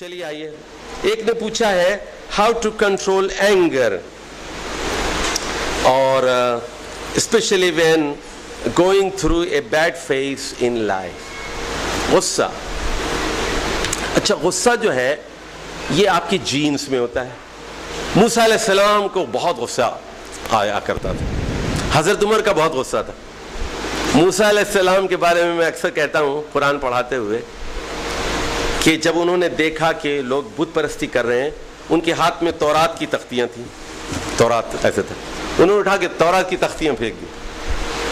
چلیے آئیے، ایک نے پوچھا ہے ہاؤ ٹو کنٹرول اینگر اور especially when going through a bad phase in life. غصہ، اچھا غصہ جو ہے یہ آپ کی جینس میں ہوتا ہے. موسیٰ علیہ السلام کو بہت غصہ آیا کرتا تھا، حضرت عمر کا بہت غصہ تھا. موسیٰ علیہ السلام کے بارے میں اکثر کہتا ہوں قرآن پڑھاتے ہوئے کہ جب انہوں نے دیکھا کہ لوگ بت پرستی کر رہے ہیں، ان کے ہاتھ میں تورات کی تختیاں تھیں، تورات ایسے تھا، انہوں نے اٹھا کے تورات کی تختیاں پھینک دی.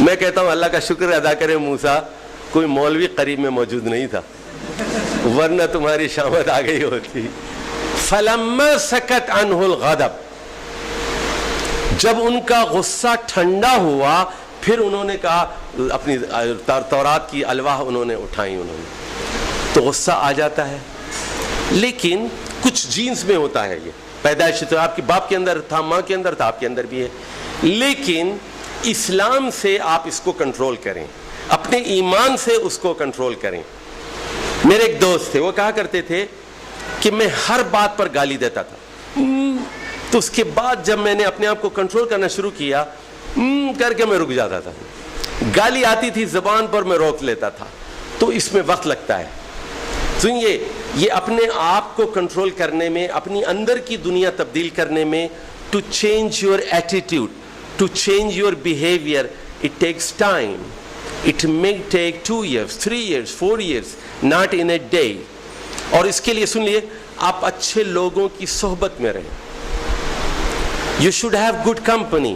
میں کہتا ہوں اللہ کا شکر ادا کرے موسیٰ کوئی مولوی قریب میں موجود نہیں تھا، ورنہ تمہاری شامت آ گئی ہوتی. فلما سکت عنہ الغضب، جب ان کا غصہ ٹھنڈا ہوا پھر انہوں نے کہا، اپنی تورات کی الواح انہوں نے اٹھائیں، انہوں نے تو غصہ آ جاتا ہے. لیکن کچھ جینس میں ہوتا ہے، یہ پیدائش تو آپ کے باپ کے اندر تھا، ماں کے اندر تھا، آپ کے اندر بھی ہے. لیکن اسلام سے آپ اس کو کنٹرول کریں، اپنے ایمان سے اس کو کنٹرول کریں. میرے ایک دوست تھے، وہ کہا کرتے تھے کہ میں ہر بات پر گالی دیتا تھا، تو اس کے بعد جب میں نے اپنے آپ کو کنٹرول کرنا شروع کیا کر کے میں رک جاتا تھا. گالی آتی تھی زبان پر، میں روک لیتا تھا. تو اس میں وقت لگتا ہے. سنیے، یہ اپنے آپ کو کنٹرول کرنے میں، اپنی اندر کی دنیا تبدیل کرنے میں، to change your attitude, to change your behaviour, it takes time. It may take 2 years 3 years 4 years, not in a day. اور اس کے لیے سن لیے، آپ اچھے لوگوں کی صحبت میں رہیں. You should have good company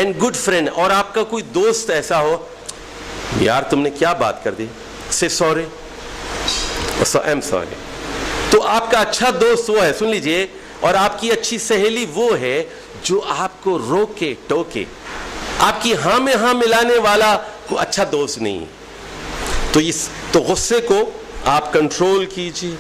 and good friend. اور آپ کا کوئی دوست ایسا ہو، یار تم نے کیا بات کر دی، say sorry, I'm sorry. تو آپ کا اچھا دوست وہ ہے، سن لیجئے، اور آپ کی اچھی سہیلی وہ ہے جو آپ کو روکے ٹوکے. آپ کی ہاں میں ہاں ملانے والا کوئی اچھا دوست نہیں. تو غصے کو آپ کنٹرول کیجیے.